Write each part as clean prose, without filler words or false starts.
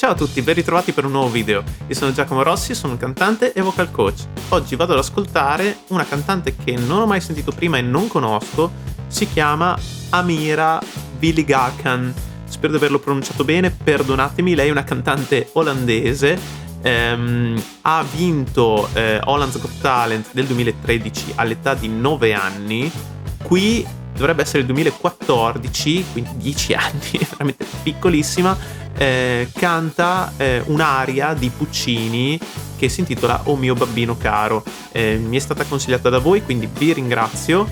Ciao a tutti, ben ritrovati per un nuovo video. Io sono Giacomo Rossi, sono un cantante e vocal coach. Oggi vado ad ascoltare una cantante che non ho mai sentito prima e non conosco, si chiama Amira Biligakan. Spero di averlo pronunciato bene, perdonatemi, lei è una cantante olandese. Ha vinto Holland's Got Talent del 2013 all'età di 9 anni. Qui dovrebbe essere il 2014, quindi 10 anni, è veramente piccolissima. Canta un'aria di Puccini che si intitola O mio babbino caro. Mi è stata consigliata da voi, quindi vi ringrazio.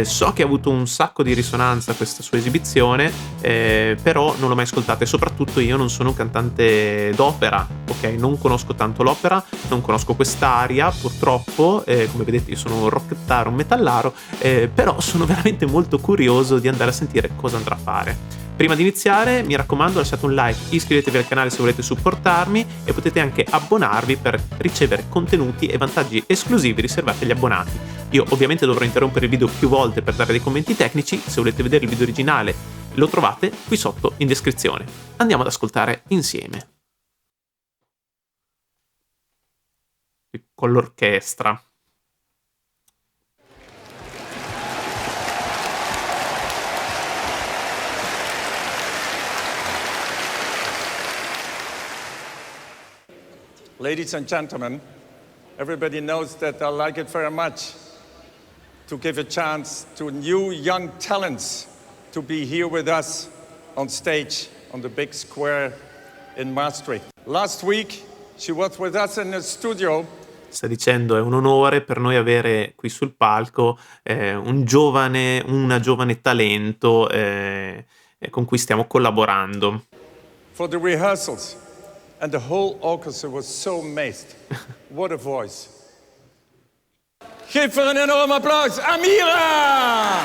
So che ha avuto un sacco di risonanza questa sua esibizione, però non l'ho mai ascoltata e soprattutto io non sono un cantante d'opera, ok? Non conosco tanto l'opera, non conosco quest'aria purtroppo, come vedete io sono un rockettaro, un metallaro, però sono veramente molto curioso di andare a sentire cosa andrà a fare. Prima di iniziare, mi raccomando, lasciate un like, iscrivetevi al canale se volete supportarmi e potete anche abbonarvi per ricevere contenuti e vantaggi esclusivi riservati agli abbonati. Io ovviamente dovrò interrompere il video più volte per dare dei commenti tecnici, se volete vedere il video originale lo trovate qui sotto in descrizione. Andiamo ad ascoltare insieme. Con l'orchestra. Ladies and gentlemen, everybody knows that I like it very much to give a chance to new young talents to be here with us on stage on the big square in Maastricht. Last week, she was with us in the studio. Sta dicendo è un onore per noi avere qui sul palco una giovane talento con cui stiamo collaborando. For the rehearsals. And the whole orchestra was so amazed. What a voice. Geef er een enorm applaus, Amira!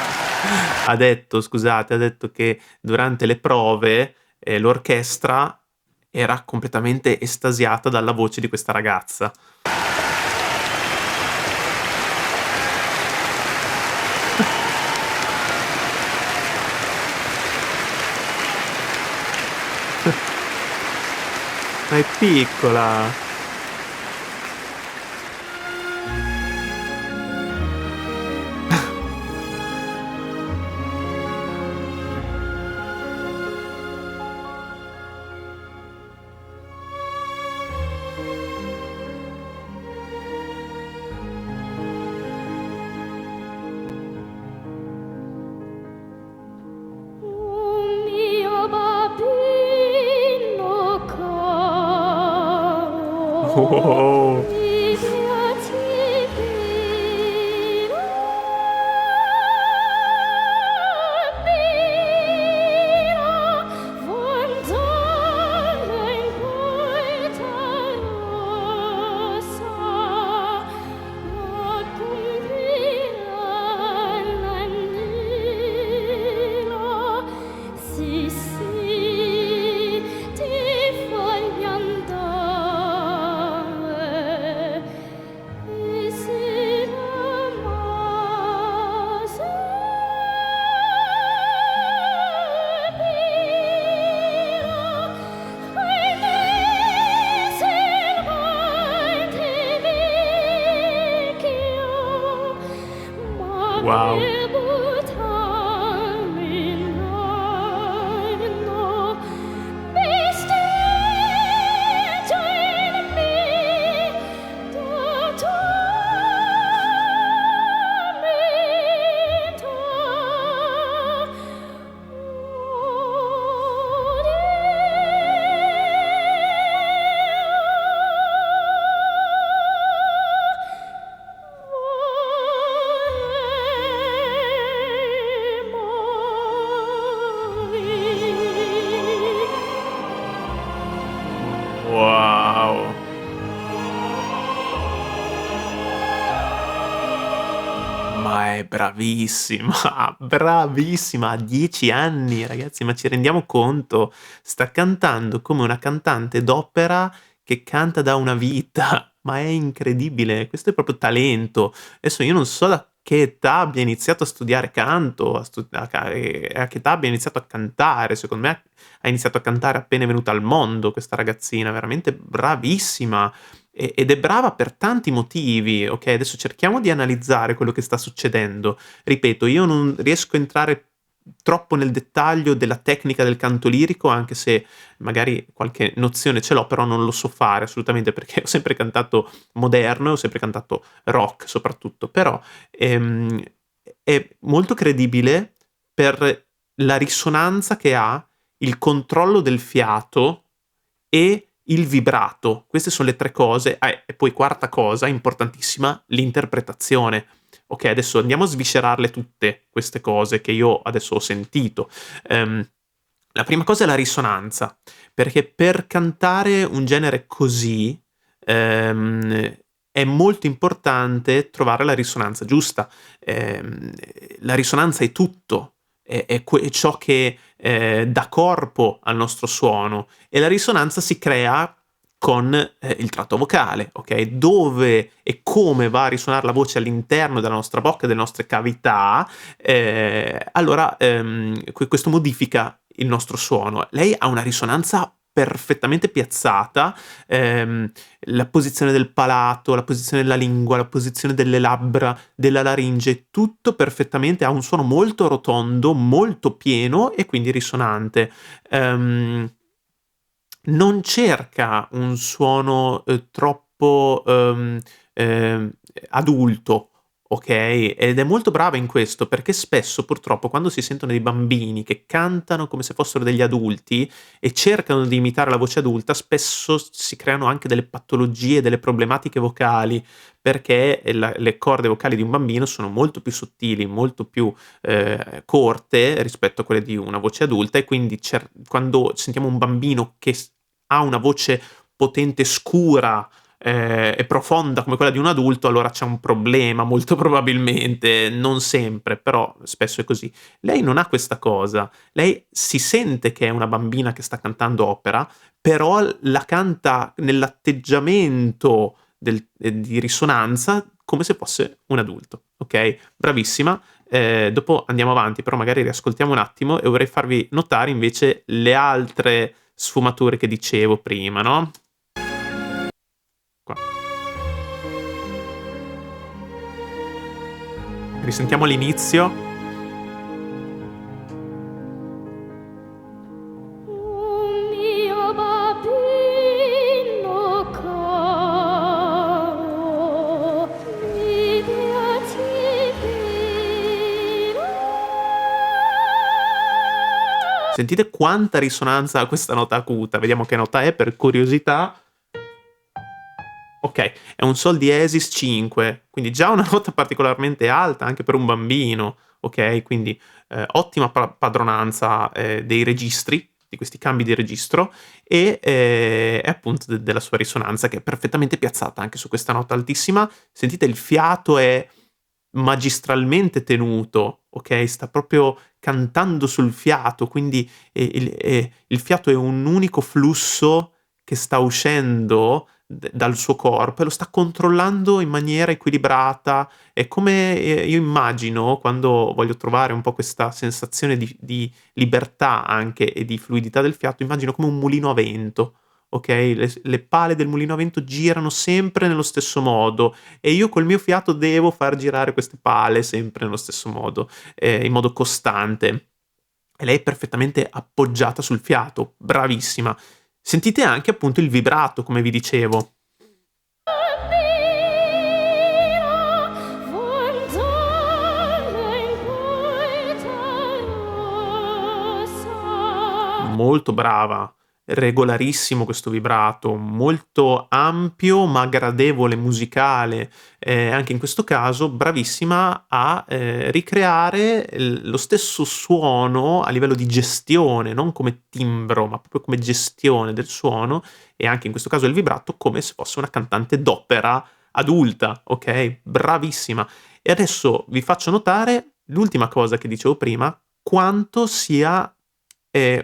Ha detto che durante le prove l'orchestra era completamente estasiata dalla voce di questa ragazza. Ma è piccola! Oh. Wow. Wow. Ma è bravissima, bravissima, a 10 anni ragazzi, ma ci rendiamo conto? Sta cantando come una cantante d'opera che canta da una vita, ma è incredibile, questo è proprio talento. Adesso io non so da che età abbia iniziato a studiare canto, a che età abbia iniziato a cantare. Secondo me ha iniziato a cantare appena è venuta al mondo questa ragazzina, veramente bravissima ed è brava per tanti motivi, ok? Adesso cerchiamo di analizzare quello che sta succedendo. Ripeto, io non riesco a entrare troppo nel dettaglio della tecnica del canto lirico, anche se magari qualche nozione ce l'ho, però non lo so fare assolutamente perché ho sempre cantato moderno e ho sempre cantato rock soprattutto, però ehm, è molto credibile per la risonanza che ha, il controllo del fiato e il vibrato. Queste sono le 3 cose. E poi quarta cosa importantissima, l'interpretazione. Ok, adesso andiamo a sviscerarle tutte queste cose che io adesso ho sentito. La prima cosa è la risonanza, perché per cantare un genere così è molto importante trovare la risonanza giusta. Ehm, la risonanza è tutto, è ciò che dà corpo al nostro suono e la risonanza si crea con il tratto vocale, ok? Dove e come va a risuonare la voce all'interno della nostra bocca, delle nostre cavità, allora questo modifica il nostro suono. Lei ha una risonanza perfettamente piazzata, la posizione del palato, la posizione della lingua, la posizione delle labbra, della laringe, tutto perfettamente, ha un suono molto rotondo, molto pieno e quindi risonante. Non cerca un suono, troppo, adulto, okay, ed è molto brava in questo, perché spesso purtroppo quando si sentono dei bambini che cantano come se fossero degli adulti e cercano di imitare la voce adulta, spesso si creano anche delle patologie, delle problematiche vocali, perché le corde vocali di un bambino sono molto più sottili, molto più, corte rispetto a quelle di una voce adulta e quindi quando sentiamo un bambino che ha una voce potente, scura, e profonda come quella di un adulto, allora c'è un problema molto probabilmente, non sempre, però spesso è così. Lei non ha questa cosa, lei si sente che è una bambina che sta cantando opera, però la canta nell'atteggiamento di risonanza come se fosse un adulto, ok? Bravissima. Dopo andiamo avanti, però magari riascoltiamo un attimo e vorrei farvi notare invece le altre sfumature che dicevo prima, no? Qua. Risentiamo l'inizio. Un mio bambino caro, mi piace vivere. Sentite quanta risonanza ha questa nota acuta. Vediamo che nota è per curiosità. Ok, è un sol diesis 5, quindi già una nota particolarmente alta anche per un bambino, ok? Quindi ottima padronanza dei registri, di questi cambi di registro e appunto della sua risonanza che è perfettamente piazzata anche su questa nota altissima. Sentite il fiato è magistralmente tenuto, ok? Sta proprio cantando sul fiato, quindi il fiato è un unico flusso che sta uscendo dal suo corpo e lo sta controllando in maniera equilibrata. È come io immagino quando voglio trovare un po' questa sensazione di libertà anche e di fluidità del fiato, immagino come un mulino a vento, ok? Le pale del mulino a vento girano sempre nello stesso modo e io col mio fiato devo far girare queste pale sempre nello stesso modo, in modo costante. E lei è perfettamente appoggiata sul fiato, bravissima. Sentite anche appunto il vibrato, come vi dicevo. Molto brava, regolarissimo questo vibrato, molto ampio ma gradevole, musicale. Anche in questo caso bravissima a ricreare lo stesso suono a livello di gestione, non come timbro, ma proprio come gestione del suono e anche in questo caso il vibrato come se fosse una cantante d'opera adulta, ok? Bravissima. E adesso vi faccio notare l'ultima cosa che dicevo prima, quanto sia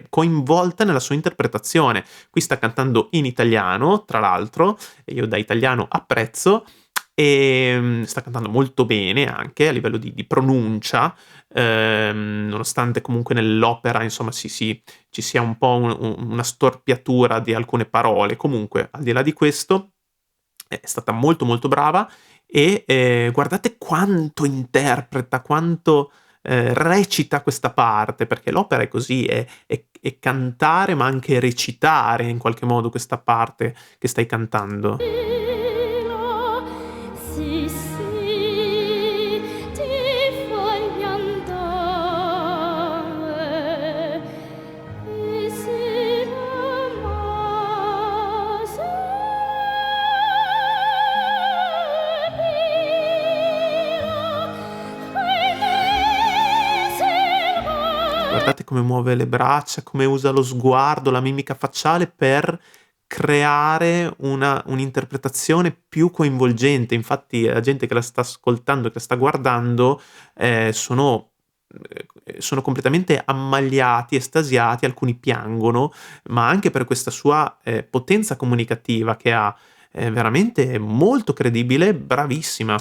coinvolta nella sua interpretazione. Qui sta cantando in italiano, tra l'altro, e io da italiano apprezzo, Sta cantando molto bene anche a livello di pronuncia, nonostante comunque nell'opera insomma ci sia un po' una storpiatura di alcune parole. Comunque, al di là di questo, è stata molto, molto brava e, guardate quanto interpreta, quanto, recita questa parte, perché l'opera è così, è cantare ma anche recitare in qualche modo questa parte che stai cantando. Sì, sì, ti voglio andare e se l'amore Guardate come muove le braccia, come usa lo sguardo, la mimica facciale per creare un'interpretazione più coinvolgente. Infatti la gente che la sta ascoltando, che la sta guardando, sono completamente ammaliati, estasiati, alcuni piangono, ma anche per questa sua, potenza comunicativa che ha. È veramente molto credibile, bravissima.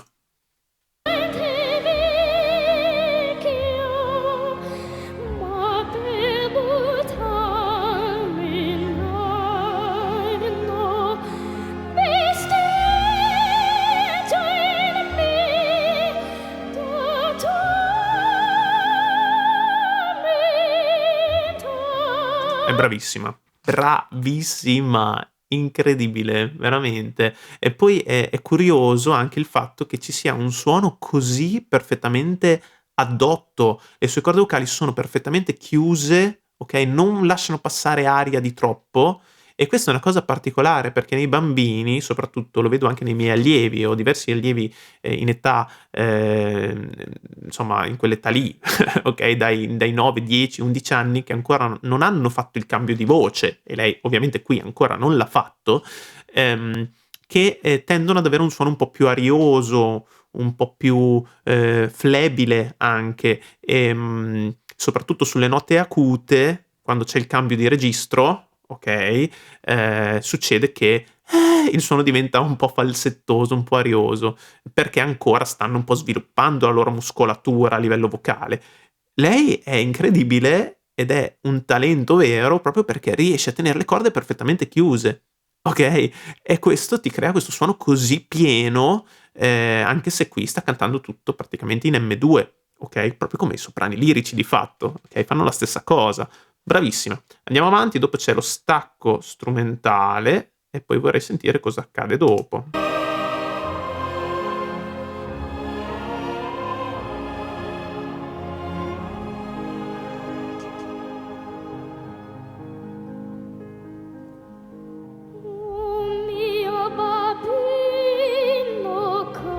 È bravissima, bravissima, incredibile, veramente. E poi è curioso anche il fatto che ci sia un suono così perfettamente addotto. Le sue corde vocali sono perfettamente chiuse, okay, non lasciano passare aria di troppo, e questa è una cosa particolare perché nei bambini, soprattutto lo vedo anche nei miei allievi, ho diversi allievi, in età, insomma in quell'età lì, okay, dai 9, 10, 11 anni, che ancora non hanno fatto il cambio di voce, e lei ovviamente qui ancora non l'ha fatto, che, tendono ad avere un suono un po' più arioso, un po' più, flebile anche, soprattutto sulle note acute, quando c'è il cambio di registro, okay, succede che, il suono diventa un po' falsettoso, un po' arioso, perché ancora stanno un po' sviluppando la loro muscolatura a livello vocale. Lei è incredibile ed è un talento vero proprio perché riesce a tener le corde perfettamente chiuse, okay, e questo ti crea questo suono così pieno, anche se qui sta cantando tutto praticamente in M2, okay, proprio come i soprani lirici di fatto, okay, fanno la stessa cosa. Bravissima. Andiamo avanti, dopo c'è lo stacco strumentale e poi vorrei sentire cosa accade dopo. Oh mio bambino caro,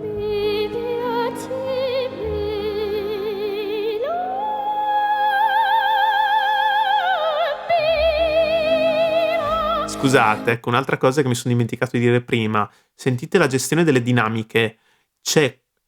mi piaci bambino. Scusate, ecco, un'altra cosa che mi son dimenticato di dire prima: sentite la gestione delle dinamiche.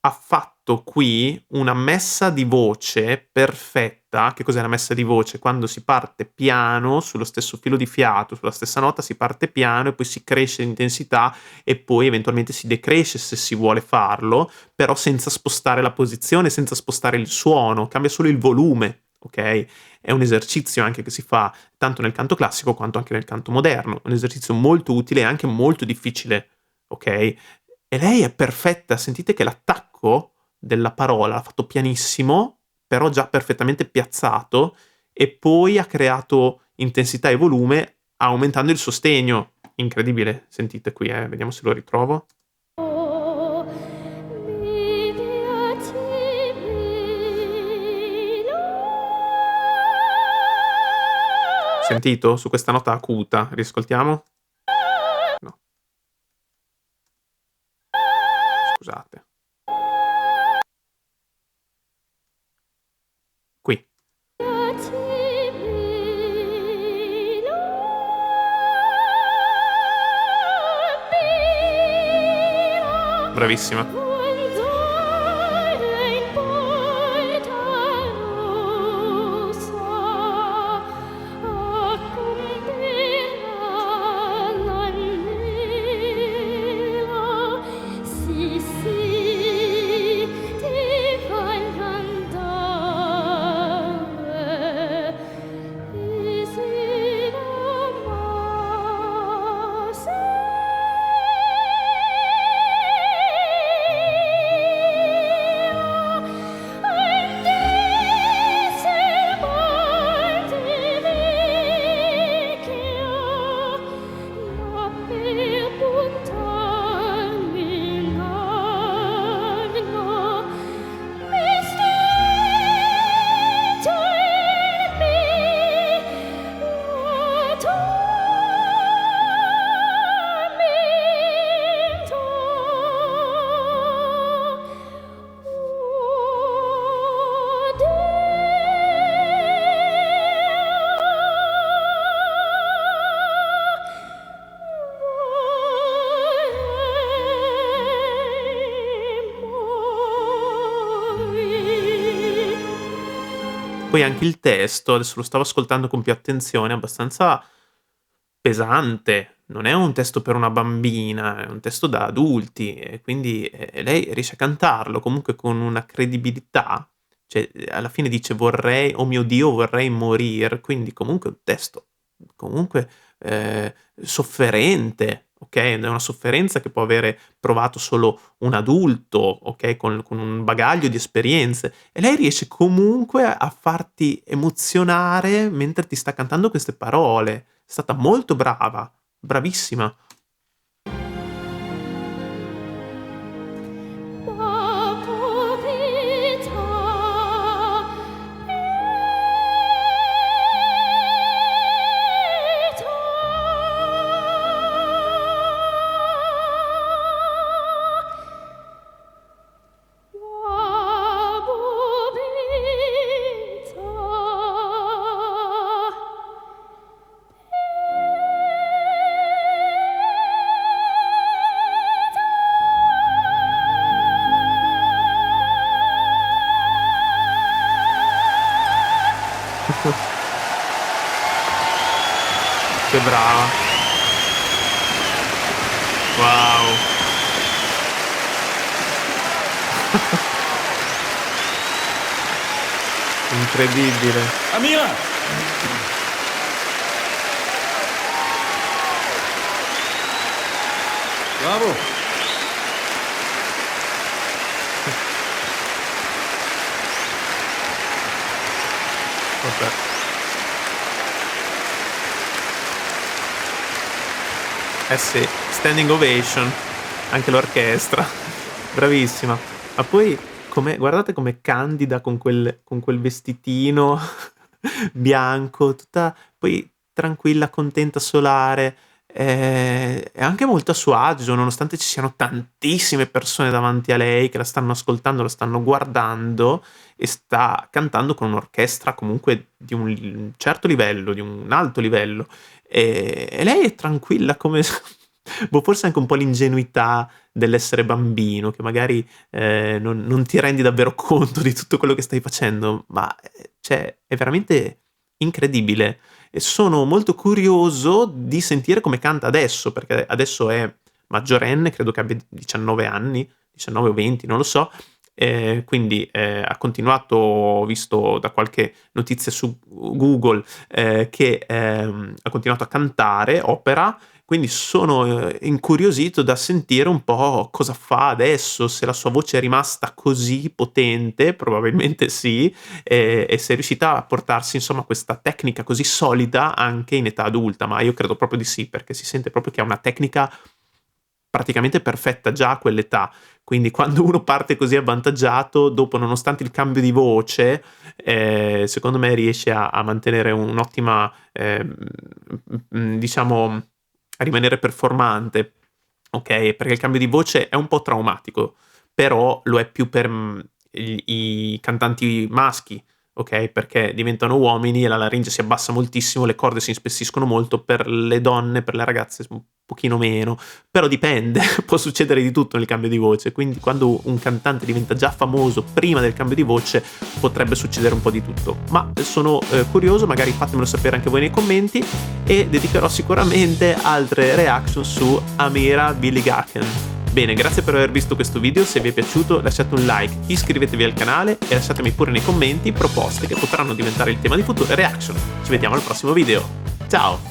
Ha fatto qui una messa di voce perfetta. Che cos'è la messa di voce? Quando si parte piano, sullo stesso filo di fiato, sulla stessa nota si parte piano e poi si cresce l'intensità e poi eventualmente si decresce se si vuole farlo, però senza spostare la posizione, senza spostare il suono, cambia solo il volume, okay? È un esercizio anche che si fa tanto nel canto classico quanto anche nel canto moderno, un esercizio molto utile e anche molto difficile, okay? E lei è perfetta, sentite che l'attacco della parola l'ha fatto pianissimo, però già perfettamente piazzato, e poi ha creato intensità e volume aumentando il sostegno. Incredibile, sentite qui, vediamo se lo ritrovo. Oh, mi piaci Sentito? Su questa nota acuta, riascoltiamo? No, scusate. Qui, bravissima. Poi anche il testo, adesso lo stavo ascoltando con più attenzione, è abbastanza pesante. Non è un testo per una bambina, è un testo da adulti e quindi, lei riesce a cantarlo comunque con una credibilità, cioè, alla fine dice: "Vorrei oh mio Dio, vorrei morir", quindi comunque un testo comunque, sofferente, okay, è una sofferenza che può avere provato solo un adulto, okay, con un bagaglio di esperienze, e lei riesce comunque a farti emozionare mentre ti sta cantando queste parole. È stata molto brava, bravissima. Poco vita Che brava. Wow. Incredibile. Amira! Bravo! Vabbè. Eh sì, standing ovation, anche l'orchestra. Bravissima. Ma poi guardate com'è candida con quel vestitino bianco, tutta poi tranquilla, contenta, solare, e anche molto a suo agio, nonostante ci siano tantissime persone davanti a lei che la stanno ascoltando, la stanno guardando e sta cantando con un'orchestra comunque di un certo livello, di un alto livello. E lei è tranquilla come s boh, forse anche un po' l'ingenuità dell'essere bambino, che magari, non ti rendi davvero conto di tutto quello che stai facendo, ma, cioè è veramente incredibile. E sono molto curioso di sentire come canta adesso, perché adesso è maggiorenne, credo che abbia 19 anni, 19 o 20, non lo so. Quindi, ha continuato, ho visto da qualche notizia su Google, che, ha continuato a cantare opera, quindi sono, incuriosito da sentire un po' cosa fa adesso, se la sua voce è rimasta così potente, probabilmente sì, e se è riuscita a portarsi insomma questa tecnica così solida anche in età adulta, ma io credo proprio di sì, perché si sente proprio che ha una tecnica praticamente perfetta già a quell'età. Quindi quando uno parte così avvantaggiato, dopo nonostante il cambio di voce, secondo me riesce a mantenere un'ottima, diciamo a rimanere performante, okay, perché il cambio di voce è un po' traumatico, però lo è più per, i cantanti maschi, okay, perché diventano uomini e la laringe si abbassa moltissimo, le corde si ispessiscono molto, per le donne, per le ragazze un pochino meno, però dipende, può succedere di tutto nel cambio di voce, quindi quando un cantante diventa già famoso prima del cambio di voce potrebbe succedere un po' di tutto. Ma sono, curioso, magari fatemelo sapere anche voi nei commenti e dedicherò sicuramente altre reaction su Amira Billigaken. Bene, grazie per aver visto questo video, se vi è piaciuto lasciate un like, iscrivetevi al canale e lasciatemi pure nei commenti proposte che potranno diventare il tema di future reaction. Ci vediamo al prossimo video. Ciao!